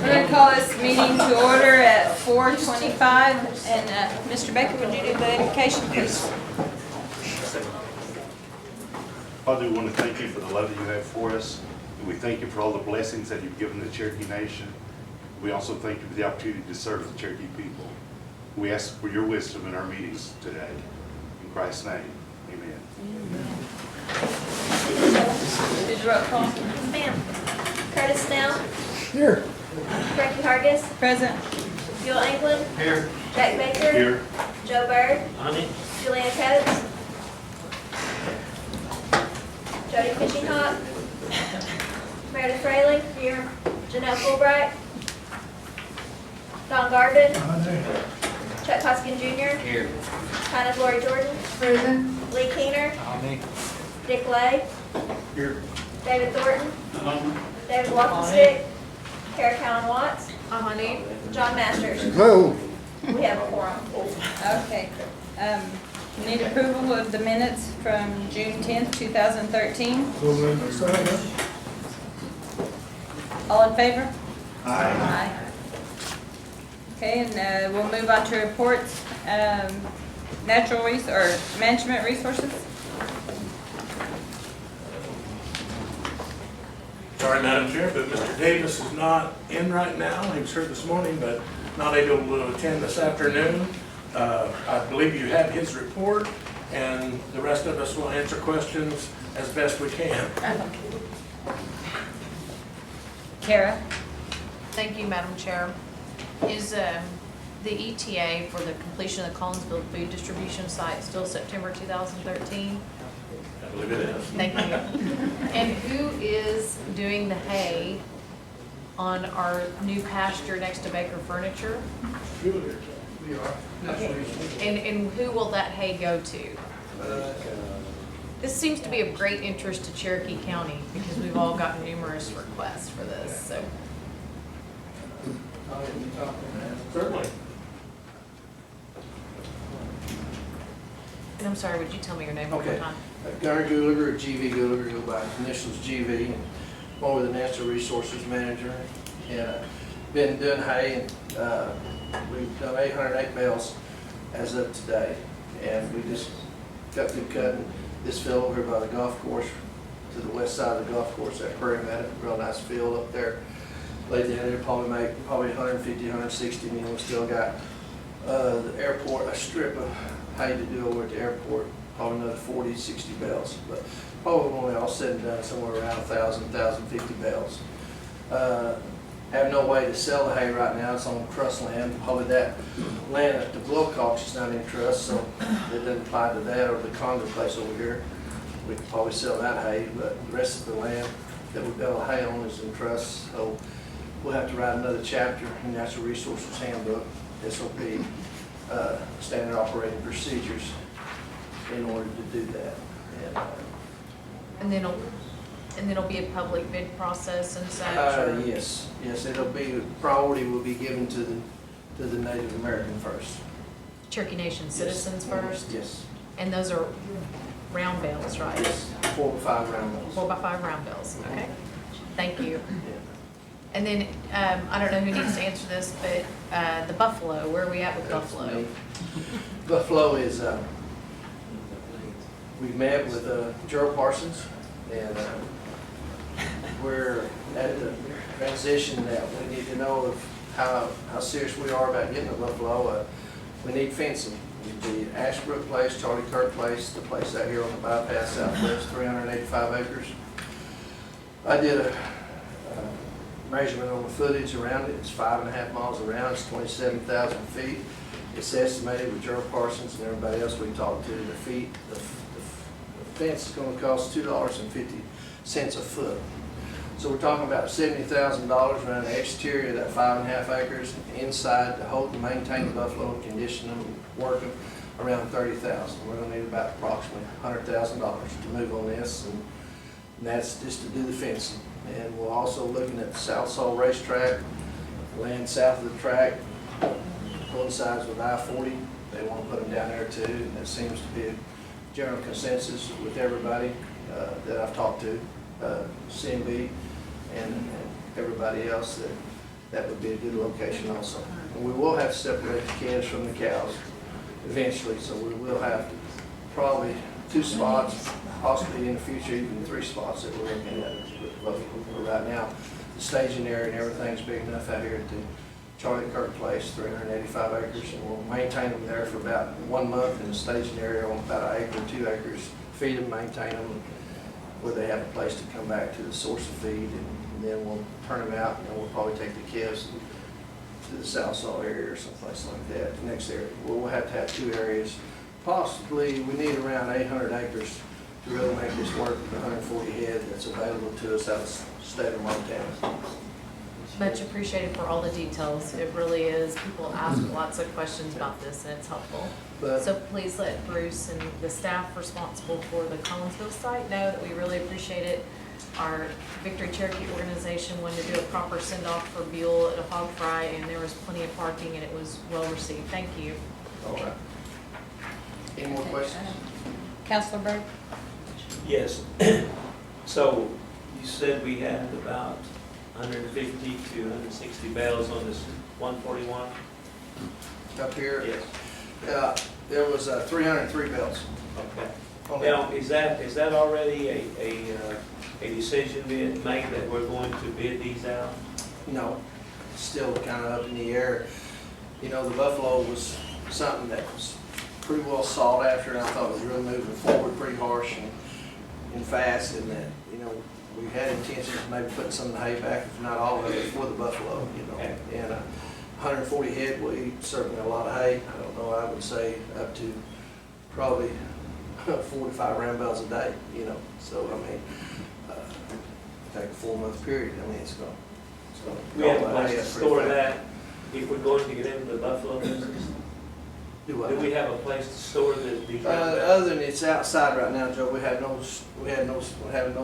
We're going to call this meeting to order at 4:25. And Mr. Baker, would you do the invocation, please? Father, we want to thank you for the love that you have for us. And we thank you for all the blessings that you've given the Cherokee Nation. We also thank you for the opportunity to serve the Cherokee people. We ask for your wisdom in our meetings today. In Christ's name, amen. Did you roll call? Yes, ma'am. Curtis Snell. Here. Frankie Hargis. Present. Bill England. Here. Jack Baker. Here, Joe Bird. Honey. Juliana Coates. Jody Fishing Hawk. Meredith Fraley. Here. Janelle Fulbright. Don Garvin. Chuck Hoskin Jr. Here. Hannah Lori Jordan. Present. Lee Keener. Honey. Dick Lay. Here. David Thornton. David Walkenstick. Kara Cowan Watts. John Masters. Hello. We have a quorum. Okay. Need approval of the minutes from June 10th, 2013. All in favor? Aye. Okay, and we'll move on to reports. Management resources. Sorry, Madam Chair, but Mr. Davis is not in right now. He was here this morning, but not able to attend this afternoon. I believe you have his report, and the rest of us will answer questions as best we can. Kara? Thank you, Madam Chair. Is the ETA for the completion of the Collinsville food distribution site still September 2013? I believe it is. Thank you. And who is doing the hay on our new pasture next to Baker Furniture? We are. And who will that hay go to? This seems to be of great interest to Cherokee County because we've all gotten numerous requests for this, so. Certainly. And I'm sorry, would you tell me your name one more Okay. time? Gary Gulliver, or GV Gulliver, go by initials GV, and one with the Natural Resources Manager. And been doing hay, and we've done 808 bales as of today. And we just got through cutting this field over by the golf course, to the west side of the golf course, that Prairie Meadow, real nice field up there. Laid down there, probably 150, 160, and then we still got the airport, a strip of hay to do over at the airport, probably another 40, 60 bales, but probably when we all said and done, somewhere around 1,000, 1,050 bales. Have no way to sell the hay right now, it's on trust land, probably that land at the Wilcox is not in trust, so it doesn't apply to that, or the condo place over here. We could probably sell that hay, but the rest of the land that we build hay on is in trust, so we'll have to write another chapter in Natural Resources Handbook, SOP, standard operating procedures, in order to do that. And then it'll be a public bid process and such? or- Yes, it'll be, priority will be given to the Native American first. Cherokee Nation citizens Yes. first? Yes, And those are round bales, right? yes, 4 or 5 round bales. 4 by 5 round bales, okay. Thank you. Yeah. And then, I don't know who needs to answer this, but the Buffalo, where are we at with Buffalo? Buffalo is, we've met with Gerald Parsons, and we're at the transition that we need to know of how serious we are about getting to Buffalo. We need fencing. The Ashbrook Place, Charlie Kirk Place, the place out here on the bypass southwest, 385 acres. I did a measurement on the footage around it. It's 5.5 miles around. It's 27,000 feet. It's estimated with Gerald Parsons and everybody else we talked to, the fence is going to cost $2.50 a foot. So we're talking about $70,000 around the exterior of that 5.5 acres, inside to hold and maintain the buffalo and condition them, work them, around $30,000. We're going to need about approximately $100,000 to move on this, and that's just to do the fencing. And we're also looking at the South Saw Racetrack, land south of the track, coincides with I-40. They want to put them down there too, and that seems to be a general consensus with everybody that I've talked to, CMB and everybody else, that that would be a good location also. And we will have to separate the calves from the cows eventually, so we will have probably 2 spots, possibly in the future even 3 spots that we're looking at with buffalo. But right now, the staging area and everything's big enough out here at the Charlie Kirk Place, 385 acres, and we'll maintain them there for about 1 month in the staging area on about 1 acre, 2 acres, feed them, maintain them, where they have a place to come back to the source of feed, and then we'll turn them out, and we'll probably take the calves to the South Saw area or someplace like that, the next area. We'll have to have 2 areas. Possibly, we need around 800 acres to really make this work with 140 head that's available to us out of the state of Montana. Much appreciated for all the details. It really is. People ask lots of questions about this and it's helpful. But So please let Bruce and the staff responsible for the Collinsville site know that we really appreciate it. Our Victory Cherokee organization wanted to do a proper send-off for Buell at a hog fry, and there was plenty of parking, and it was well received. Thank you. all right. Any more questions? Counselor Byrd? Yes. So you said we had about 150 to 160 bales on this 141? Up here, Yes. there was 303 bells. Okay. on Now, that. is that already a decision being made that we're going to bid these out? No, it's still kind of up in the air. You know, the buffalo was something that was pretty well sought after, and I thought it was really moving forward pretty harsh and fast, and that, you know, we had intentions of maybe putting some of the hay back, if not all of it, for the buffalo, you know. Okay. And 140 head will eat certainly a lot of hay. I don't know, I would say up to probably 4 to 5 round bales a day, you know. So, I mean, take a 4-month period, I mean, it's going to. We have a place to store that if we're going to get into the buffalo business? Do what? Do we have a place to store these round bales? Other than it's outside right now, Joe, we have no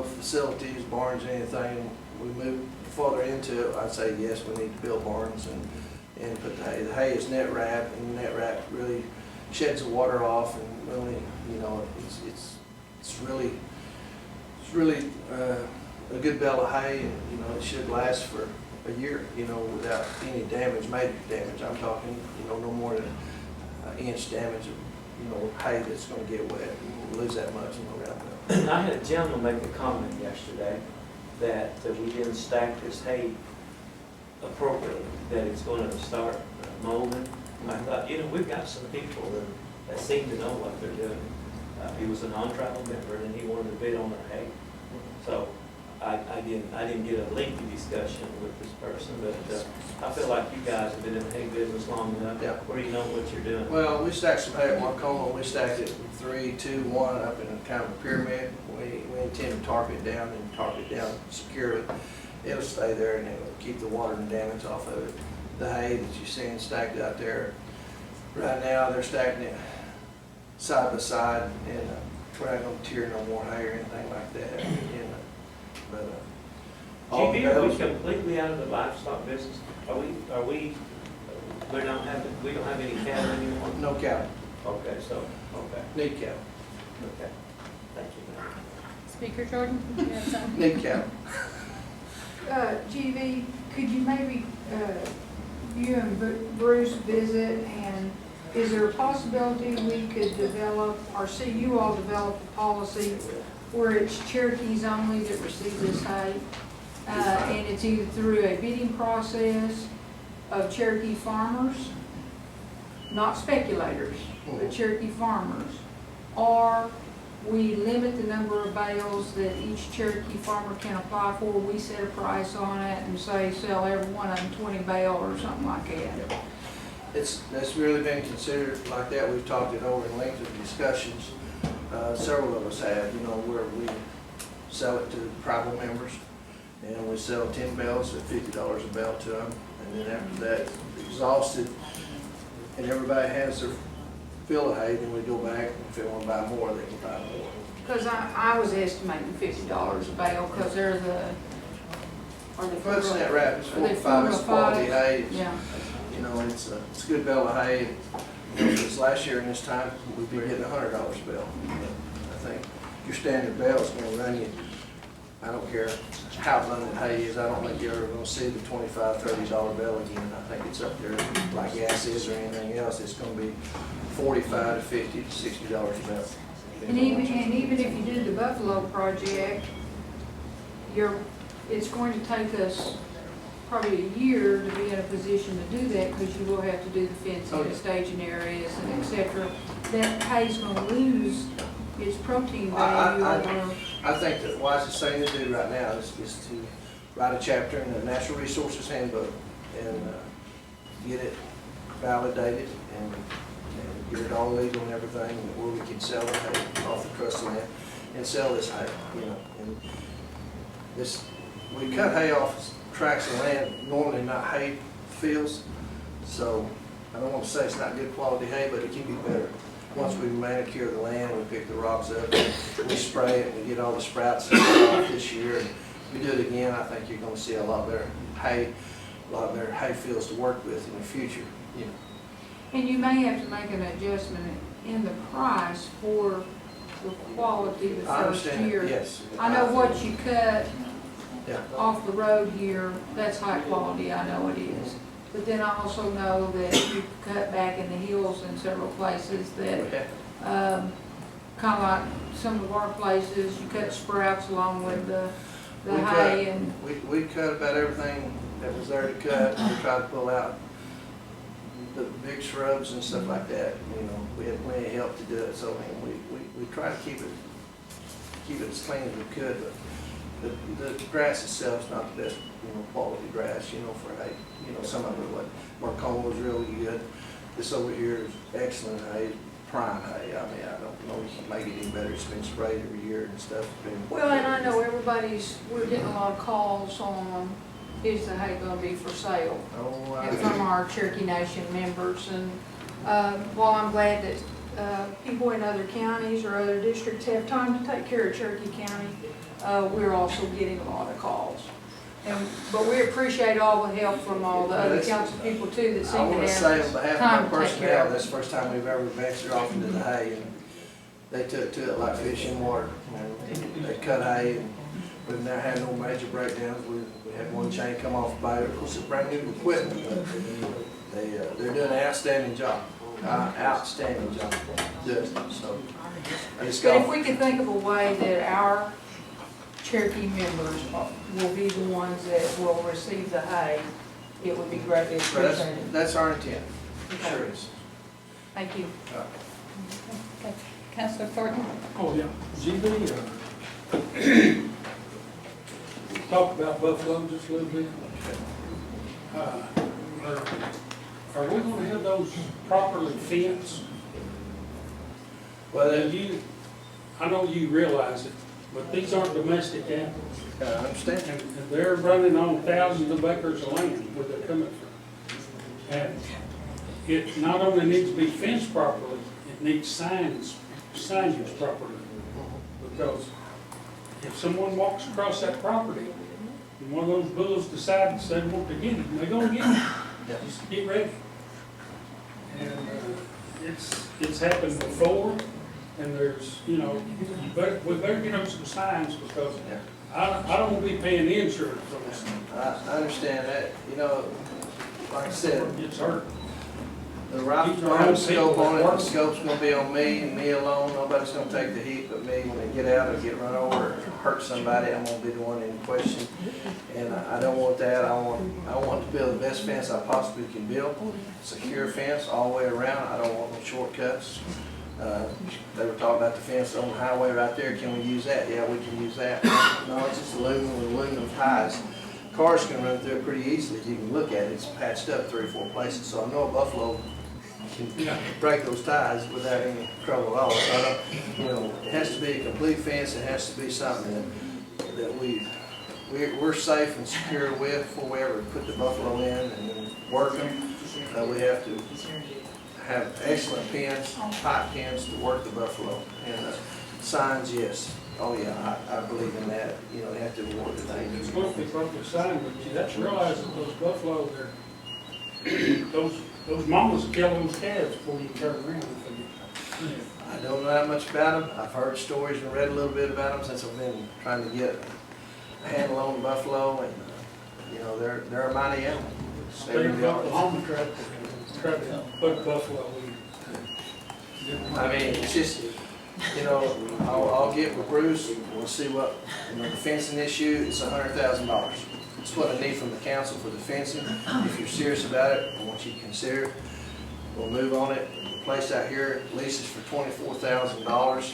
facilities, barns, or anything. We moved further into it, I'd say yes, we need to build barns and put the hay. The hay is net wrap, and net wrap really sheds the water off, and really, you know, it's really a good bale of hay, and, you know, it should last for a year, you know, without any damage, major damage. I'm talking, you know, no more than an inch damage of, you know, hay that's gonna get wet and lose that much in the round. I had a gentleman make a comment yesterday that we didn't stack this hay appropriately, that it's going to start molding. I thought, you know, we've got some people that seem to know what they're doing. He was a non-tribal member and he wanted to bid on our hay. So I didn't get a lengthy discussion with this person, but I feel like you guys have been in the hay business long enough. Yeah. Where do you know what you're doing? Well, we stacked some hay at Marcoma. We stacked it 3, 2, 1 up in a kind of a pyramid. We intend to tarp it down, secure it. It'll stay there and it'll keep the water and damage off of it. The hay that you're seeing stacked out there, right now they're stacking it side by side, and we're not gonna tear no more hay or anything like that. But all GB, are we bells- completely out of the livestock business? We don't have any cattle anymore? No cattle, Okay, okay, need cattle, okay. Thank you, ma'am. Speaker Jordan, do you have something? need cattle. GV, could you maybe, you and Bruce visit, and is there a possibility we could develop, or see you all develop a policy where it's Cherokees only that receive this hay? And it's either through a bidding process of Cherokee farmers, not speculators, but Cherokee farmers, or we limit the number of bales that each Cherokee farmer can apply for. We set a price on it and say sell every one of them 20 bale or something like that. That's really been considered like that. We've talked it over in length of discussions. Several of us have, you know, where we sell it to tribal members, and we sell 10 bales at $50 a bale to them. And then after that, exhausted, and everybody has their fill of hay, then we go back, and if they want to buy more, they can buy more. Because I was estimating $50 a bale, because they're the, are they? Well, it's net wrap, it's Are 4 they to 5, it's 4 to quality 5? hay. Yeah. You know, it's a good bale of hay. You know, this last year and this time, we'd be getting $100 a bale. I think your standard bale is going to run you I don't care how abundant hay is, I don't think you're ever gonna see the $25, $30 bale again. I think it's up there like gas is or anything else, it's gonna be $45 to $50 to $60 a bale. And even if you did the Buffalo project, it's going to take us probably a year to be in a position to do that, because you will have to do the fencing and staging areas and et cetera. That hay's gonna lose its protein value over. I think the wisest thing to do right now is to write a chapter in the Natural Resources Handbook and get it validated and get it all legal and everything, where we can sell the hay off the trust land and sell this hay, you know. And this, we cut hay off tracts of land, normally not hay fields, so I don't want to say it's not good quality hay, but it can be better. Once we manicure the land, we pick the rocks up, we spray it, we get all the sprouts off this year, and if we do it again, I think you're going to see a lot better hay fields to work with in the future, you know. And you may have to make an adjustment in the price for the quality the I first understand, year. yes. I know what you cut Yeah. off the road here, that's high quality, I know it is. But then I also know that you cut back in the hills in several places that, Okay. kind of like some of our places, you cut sprouts along with the We hay cut- and, We cut about everything that was there to cut. We tried to pull out the big shrubs and stuff like that. You know, we had plenty of help to do it, so I mean, we try to keep it as clean as we could. But the grass itself is not the best, you know, quality grass, you know, for hay. You know, some of it, like Marcoma was really good. This over here is excellent hay, prime hay. I mean, I don't know if you can make it any better. It's been sprayed every year and stuff. It's been- well, and I know we're getting a lot of calls on, is the hay gonna be for sale? Oh, And from our Cherokee Nation members, and while I'm glad that people in other counties or other districts have time to take care of Cherokee County, we're also getting a lot of calls. But we appreciate all the help from all the other council people too that I seem want to to say on have behalf time of my to take care personnel, of that's it. the first time we've ever ventured off into the hay, and they took to it like fish in water. And they cut hay, and we've never had no major breakdowns. We had one chain come off by it. Of course, it's brand new equipment, but they're doing an outstanding job. Outstanding job. Good. So I just But if got. we could think of a way that our Cherokee members will be the ones that will receive the hay, it would be greatly appreciated. That's our intent. Okay. Sure is. Thank you. Okay. Councilor Thornton? Oh, yeah. GB, talk about Buffalo just a little bit. Are we gonna have those properly fenced? Well, I know you realize it, but these aren't domestic animals. I understand. And they're running on thousands of acres of land where they're coming from. And it not only needs to be fenced properly, it needs signage properly. Because if someone walks across that property, and one of those bulls decides they want to get it, they're gonna get it. Just get ready. And it's happened before, and there's, you know, we better get on some signs, because I don't want to be paying insurance for this. I understand that. You know, like I said, It's hurt. the right scope on it, the scope's gonna be on me and me alone. Nobody's gonna take the heat but me. When they get out or get run over or hurt somebody, I'm gonna be the one in question. And I don't want that. I want to build the best fence I possibly can build. Secure fence all the way around. I don't want no shortcuts. They were talking about the fence on the highway right there. Can we use that? Yeah, we can use that. No, it's just aluminum with aluminum ties. Cars can run through it pretty easily. You can look at it. It's patched up 3 or 4 places. So I know a Buffalo can break those ties without any trouble at all. So I don't, you know, it has to be a complete fence. It has to be something that we're safe and secure with before we ever put the Buffalo in and then work them. We have to have excellent pins, pipe pins to work the Buffalo. And signs, yes. Oh yeah, I believe in that. You know, they have to work the thing. It's going to be appropriate sign, but you have to realize that those buffalo, those mamas kill those calves before you turn around. I don't know that much about them. I've heard stories and read a little bit about them since I've been trying to get handle on buffalo, and, you know, they're a mighty animal. Stay They with the built the odds. home trap, tried to put buffalo in. I mean, it's just, you know, I'll get with Bruce, and we'll see what, you know, the fencing issue is $100,000. It's what I need from the council for the fencing. If you're serious about it, I want you to consider it. We'll move on it. The place out here leases for $24,000.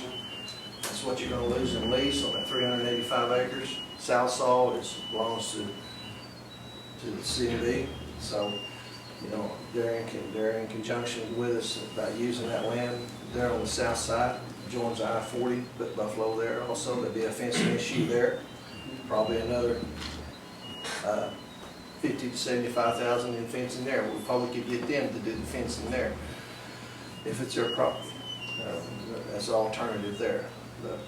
That's what you're gonna lose in lease on that 385 acres. South Saw belongs to the CMB. So, you know, they're in conjunction with us about using that land. They're on the south side, joins I-40, but Buffalo there also. There'll be a fencing issue there. Probably another 50 to 75,000 in fencing there. We probably could get them to do the fencing there if it's their property. That's an alternative there. But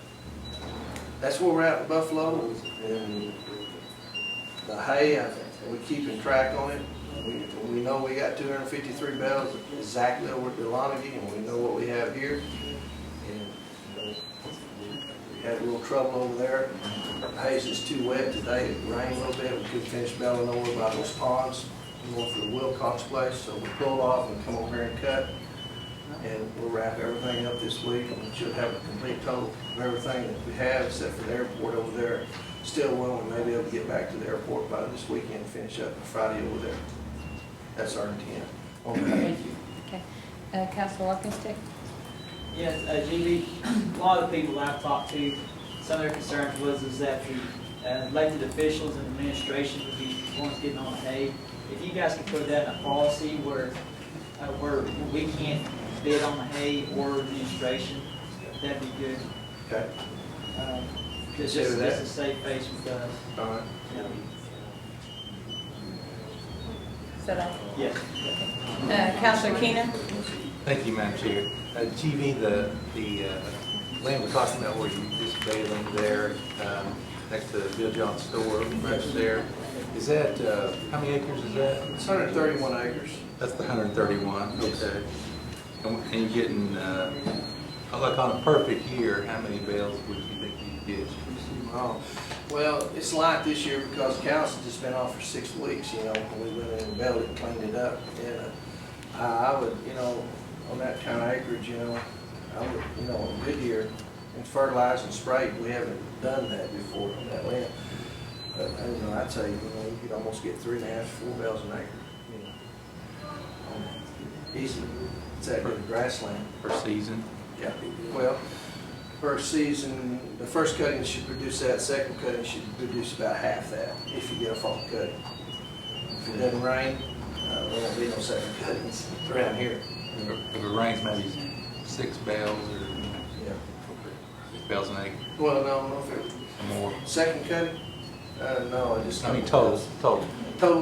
that's where we're at with Buffalo, and the hay, we're keeping track on it. We know we got 253 bales exactly over at Delonaghy, and we know what we have here. And we had a little trouble over there. The hay's just too wet today. It rained a little bit. We couldn't finish baling over by those ponds. We're going for the Wilcox place, so we pull off and come over here and cut. And we'll wrap everything up this week, and we should have a complete total of everything that we have, except for the airport over there. Still will, we may be able to get back to the airport by this weekend and finish up Friday over there. That's our intent. Thank you. Okay. Councilor Watkins, take. Yes, GB, a lot of the people I've talked to, some of their concerns was that the elected officials and administration would be the ones getting on the hay. If you guys could put that in a policy where we can't bid on the hay or administration, that'd be good. Okay. Because this is a safe face with us. All right. Is that all? Yes. Councilor Keenan? Thank you, Madam Chair. GB, the land we're talking about where you just bailing there, next to Bill John's store, right there, is that, how many acres is that? It's 131 acres. That's the 131, okay. And you're getting, like on a perfect year, how many bales would you think you'd get? Oh, well, it's light this year because cows have just been off for 6 weeks, you know. We went in and baled it and cleaned it up. And I would, you know, on that kind of acreage, you know, I would, you know, a good year and fertilize and spray. We haven't done that before on that land. But, you know, I'd say, you know, you could almost get 3.5 to 4 bales an acre, you know. Easy. It's that good grassland. Per season? Yeah, well, first season, the first cutting should produce that, second cutting should produce about half that, if you get a fall cutting. If it doesn't rain, there won't be no second cuttings around here. If it rains, maybe 6 bales or Yeah. 6 bales an acre Well, no, if it, or more. second cutting, no, I just. I mean, total. Total,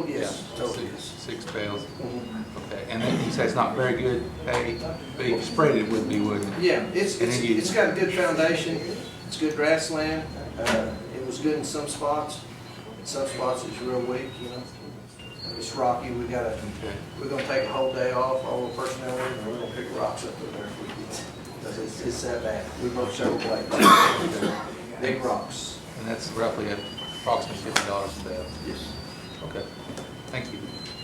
yes, Yeah, total, yes. 6 bales. Mhm. Okay, and then you say it's not very good hay, but if you sprayed it, would be, wouldn't it? Yeah, And then you- it's got a good foundation, it's good grassland, it was good in some spots, in some spots it's real weak, you know. It's rocky, Okay. we're gonna take a whole day off, all the personnel, and we're gonna pick rocks up in there if we can. Because it's that bad, we broke several plates, big rocks. And that's roughly at approximately $50 a bale. Yes. Okay, thank you.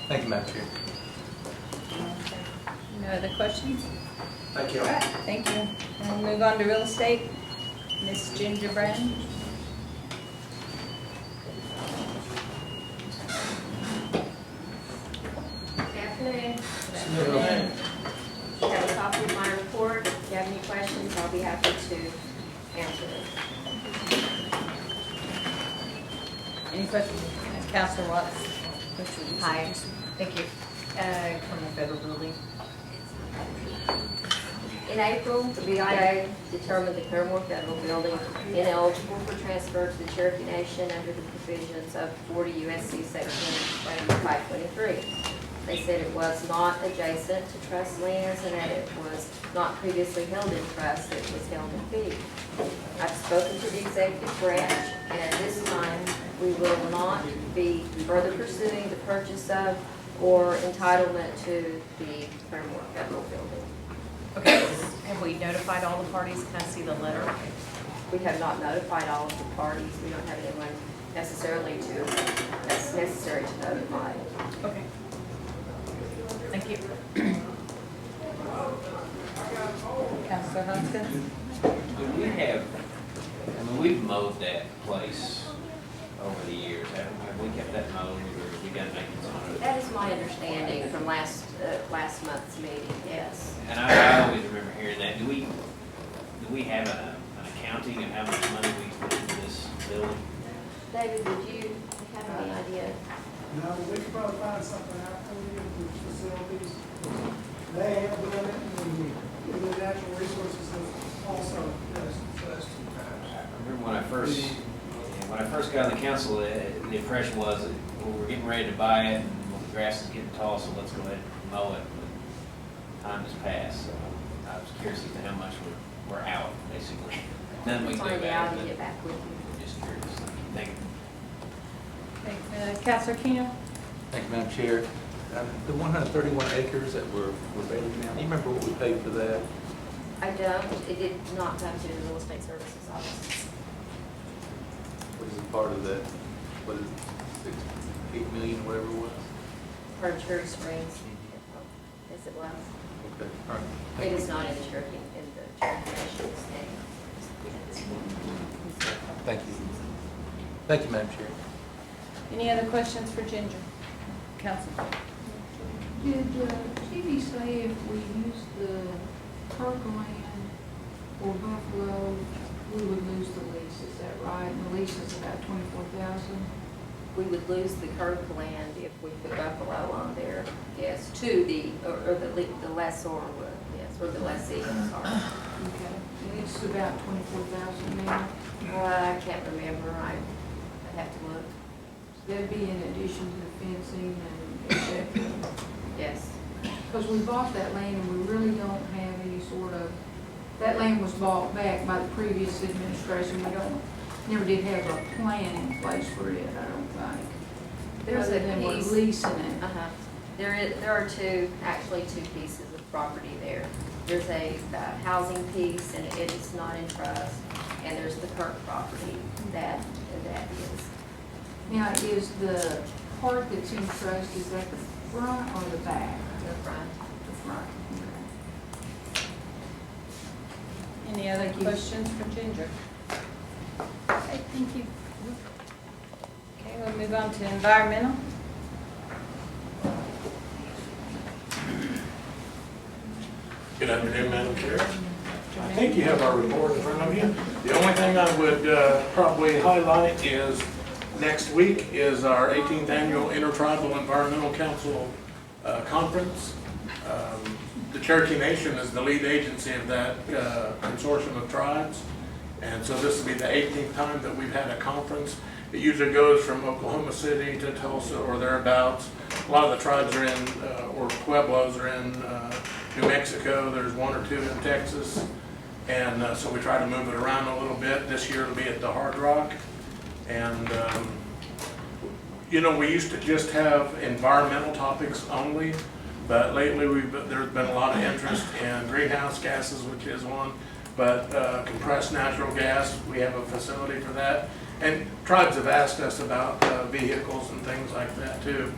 Thank you, Madam Chair. No other questions? Thank you. All right, thank you. And we'll move on to real estate. Ms. Ginger Brand. Good afternoon. Have a copy of my report. If you have any questions, I'll be happy to answer them. Any questions? Councilor Watts? Hi, thank you. From the federal building. In April, the BIA determined the Claremore Federal Building ineligible for transfer to the Cherokee Nation under the provisions of 40 U.S.C. Section 523. They said it was not adjacent to trust lands and that it was not previously held in trust, it was held in fee. I've spoken to the executive branch, and at this time, we will not be further pursuing the purchase of or entitlement to the Claremore Federal Building. Okay, have we notified all the parties? Can I see the letter? We have not notified all of the parties. We don't have anyone necessarily that's necessary to notify. Okay. Thank you. Counselor Hopkins? Do we have, I mean, we've mowed that place over the years, have we kept that mowed, or have we done maintenance on it? That is my understanding from last month's meeting, yes. And I always remember hearing that. Do we have an accounting of how much money we put into this building? David, would you have any idea? No, we could probably find something out for you with facilities. They have done it, and the natural resources have also done it. I remember when I first got on the council, the impression was that well, we're getting ready to buy it, and well, the grass is getting tall, so let's go ahead and mow it. But time has passed, so I was curious as to how much we're out, basically. Nothing we can do Find about out it, and get but back with you. I'm just curious. Thank you. Counselor Keener? Thank you, Madam Chair. The 131 acres that we're bailing now, do you remember what we paid for that? I don't, it did not come to the real estate services office. What is a part of that? What is it, 8 million, whatever it was? Per Cherokee Springs, yes it was. Okay, all right. It Thank is you. not in the Cherokee Nation's name. Thank you. Thank you, Madam Chair. Any other questions for Ginger? Counselor? Did TV say if we use the Kirkland or Buffalo, we would lose the lease, is that right? And the lease is about $24,000. We would lose the Kirkland if we put Buffalo on there, yes, to the, or the lessor would, yes, or the lessee, I'm sorry. Okay, and it's about $24,000 now. I can't remember, I'd have to look, That'd be in addition to the fencing and et cetera. yes. Because we bought that land and we really don't have any sort of, that land was bought back by the previous administration. We never did have a plan in place for it, I don't think. There's Other a than we're piece. leasing it. Uh-huh. There are actually two pieces of property there. There's a housing piece, and it is not in trust, and there's the Kirk property that is. Now, is the part that's in trust, is that the front or the back? The front. The front, okay. Any other questions for Ginger? Okay, thank you. Okay, we'll move on to environmental. Good afternoon, Madam Chair. I think you have our report in front of you. The only thing I would probably highlight is next week is our 18th Annual Intertribal Environmental Council Conference. The Cherokee Nation is the lead agency of that consortium of tribes. And so this will be the 18th time that we've had a conference. It usually goes from Oklahoma City to Tulsa or thereabouts. A lot of the tribes are in, or Pueblos are in New Mexico. There's one or two in Texas. And so we try to move it around a little bit. This year it'll be at the Hard Rock. And, you know, we used to just have environmental topics only, but lately there's been a lot of interest in greenhouse gases, which is one, but compressed natural gas, we have a facility for that. And tribes have asked us about vehicles and things like that too.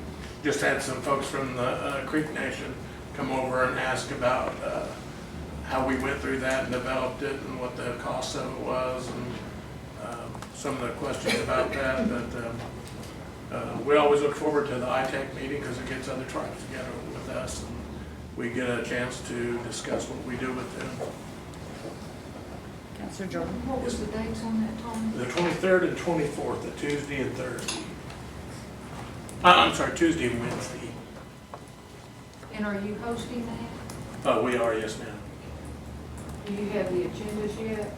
Just had some folks from the Creek Nation come over and ask about how we went through that and developed it and what the cost of it was, and some of the questions about that. But we always look forward to the ITEC meeting because it gets other tribes together with us, and we get a chance to discuss what we do with them. Counselor Jordan? What was the dates on that, Tom? The 23rd and 24th, the Tuesday and Thursday. I'm sorry, Tuesday and Wednesday. And are you hosting that? We are, yes, ma'am. Do you have the agendas yet?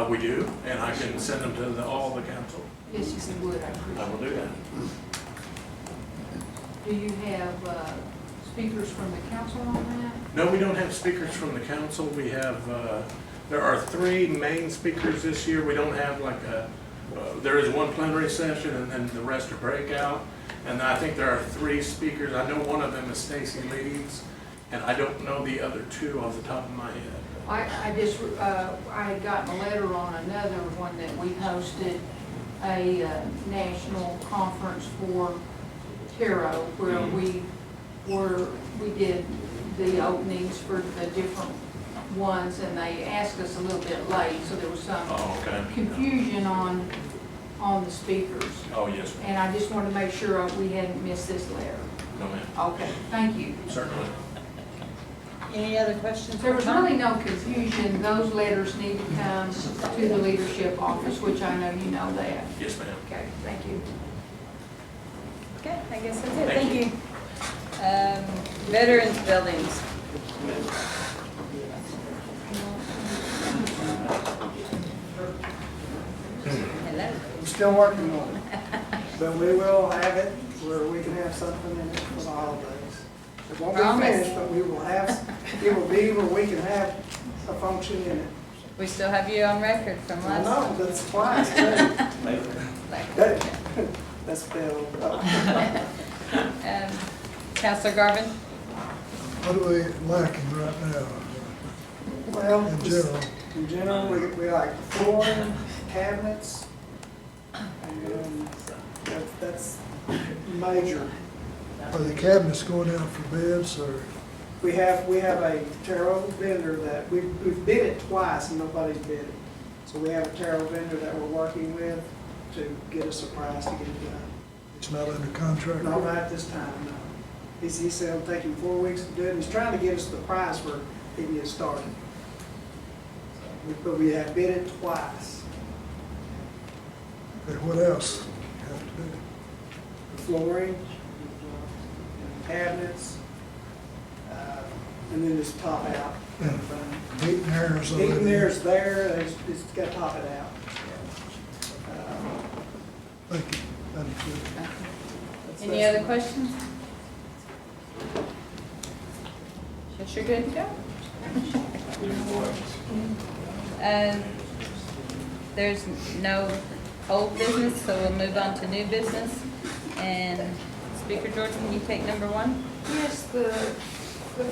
We do, and I can send them to all the council. Yes, if you would, I I appreciate will it. do that. Do you have speakers from the council on that? No, we don't have speakers from the council. We have, there are 3 main speakers this year. We don't have like there is one plenary session and then the rest are breakout. And I think there are 3 speakers. I know one of them is Stacy Leeds, and I don't know the other 2 off the top of my head. I had gotten a letter on another one that we hosted a national conference for tarot where we did the openings for the different ones, and they asked us a little bit late, so there was some Oh, okay. confusion on the speakers. Oh, yes, ma'am. And I just wanted to make sure we hadn't missed this letter. No, ma'am. Okay, thank you. Certainly. Any other questions? There was really no confusion. Those letters need to come to the leadership office, which I know you know that. Yes, ma'am. Okay, thank you. Okay, I guess that's it. Thank you. Veterans Buildings. Hello. I'm still working on it, but we will have it where we can have something in it for the holidays. It won't be Promise. finished, but we will have, it will be where we can have a function in it. We still have you on record from I last know, time. that's twice too. That's Bill. Counselor Garvin? What are we lacking right now, Well, in general? we like flooring, cabinets, and that's major. Are the cabinets going out for bids, or? We have a tarot vendor that, we've bid it twice and nobody's bid it. So we have a tarot vendor that we're working with to get us a price to get it done. It's not under contract? Not right this time, no. He said it'll take him 4 weeks to do it. He's trying to get us the price where he can get started. But we have bid it twice. Okay, what else have to do? The flooring, cabinets, and then just top out. Heat and air is Heat and already- air's there, it's got to top it out. Thank you. That's good. Any other questions? Guess you're good to go. There's no old business, so we'll move on to new business. And Speaker George, can you take number 1? Yes, the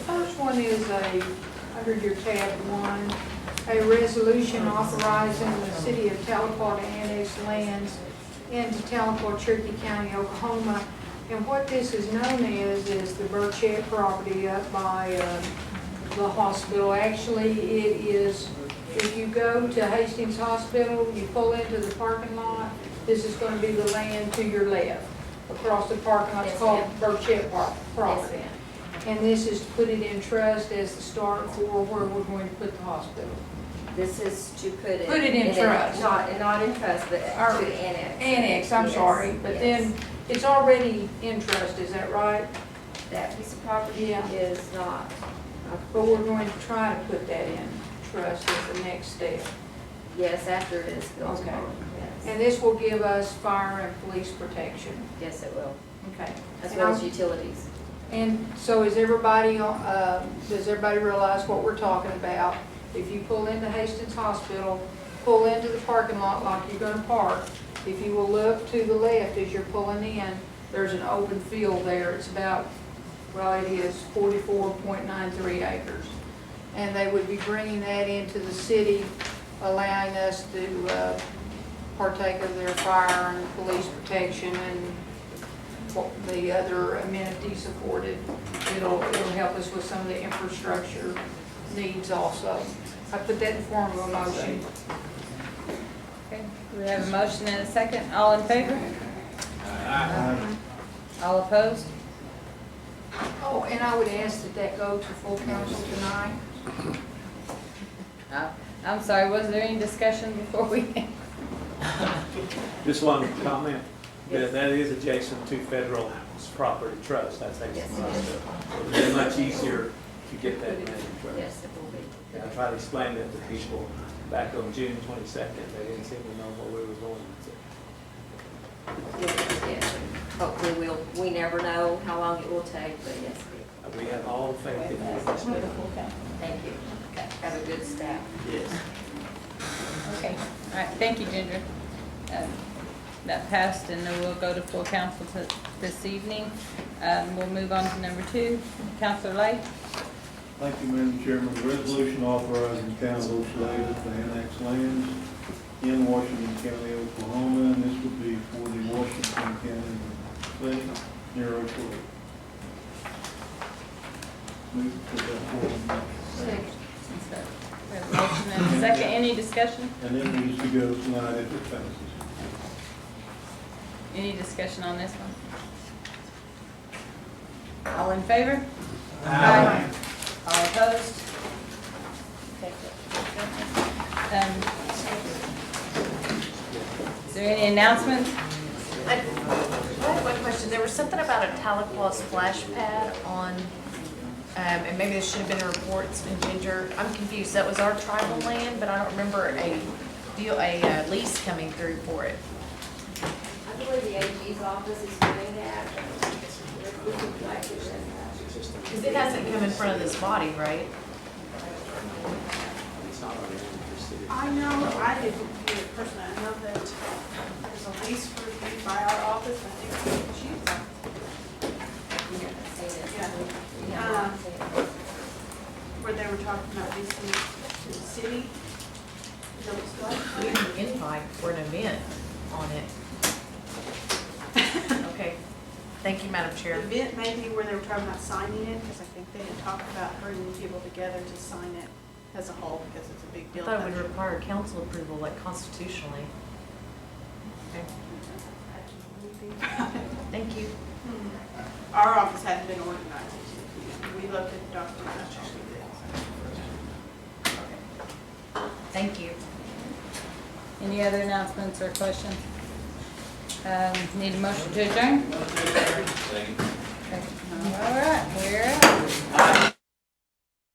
first one is under your tab 1, a resolution authorizing the city of Tahlequah to annex lands into Tahlequah, Cherokee County, Oklahoma. And what this is known as is the Burchett property up by the hospital. Actually, it is, if you go to Hastings Hospital, you pull into the parking lot, this is going to be the land to your left. Across the parking lot, it's called Burchett property. And this is to put it in trust as the start for where we're going to put the hospital. This is to put it. Put it in trust. Not in trust, but Or to annex. Annex, I'm Yes, sorry, but yes. then it's already in trust, is that right? That piece of property Yeah. is not. But we're going to try to put that in trust as the next step. Yes, after it is built Okay. upon, yes. And this will give us fire and police protection. Yes, it will, Okay. as And well I'm- as utilities. And so is everybody, does everybody realize what we're talking about? If you pull into Hastings Hospital, pull into the parking lot like you're gonna park, if you will look to the left as you're pulling in, there's an open field there. It's about, well, it is 44.93 acres. And they would be bringing that into the city, allowing us to partake of their fire and police protection and what the other amenities afforded. It'll help us with some of the infrastructure needs also. I put that in form of a motion. Okay, we have a motion and a second. All in favor? All opposed? Oh, and I would ask that that go to full council tonight. I'm sorry, was there any discussion before we? Just one comment, that is adjacent to federal property trust, that's Yes, actually, it is. it'll be much easier to get that land trust. Yes, it will be. And I tried to explain that to people back on June 22nd, they didn't seem to know where we were going with it. Yes, hopefully we never know how long it will take, but yes, We have all faith in you. thank you. Have a good staff. Yes. Okay, all right, thank you, Ginger. That passed, and then we'll go to full council this evening. We'll move on to number 2. Councilor Light. Thank you, Madam Chairman. The resolution authorizing county of Davis to annex lands in Washington County, Oklahoma, and this would be for the Washington County Clinic near Oak Grove. Move to put that forward. We have a motion and a second. Any discussion? And it needs to go tonight if it passes. Any discussion on this one? All in favor? Aye. All opposed? Is there any announcements? I have one question. There was something about a Tahlequah splash pad on, and maybe this should have been in reports in Ginger. I'm confused. That was our tribal land, but I don't remember a lease coming through for it. I believe the AG's office is doing that. Because it hasn't come in front of this body, right? I know, I didn't do it personally, I know that there's a lease reviewed by our office, I think it's yeah. Where they were talking about leasing to the city. We have an invite for an event on it. Okay, thank you, Madam Chair. The event may be where they were talking about signing it, because I think they had talked about bringing people together to sign it as a whole, because it's a big I deal. thought it would require council approval, like constitutionally. Okay, thank you. Our office hadn't been organized. We looked at the document, that's all we did. Thank you. Any other announcements or questions? Need a motion to adjourn? Second. Okay.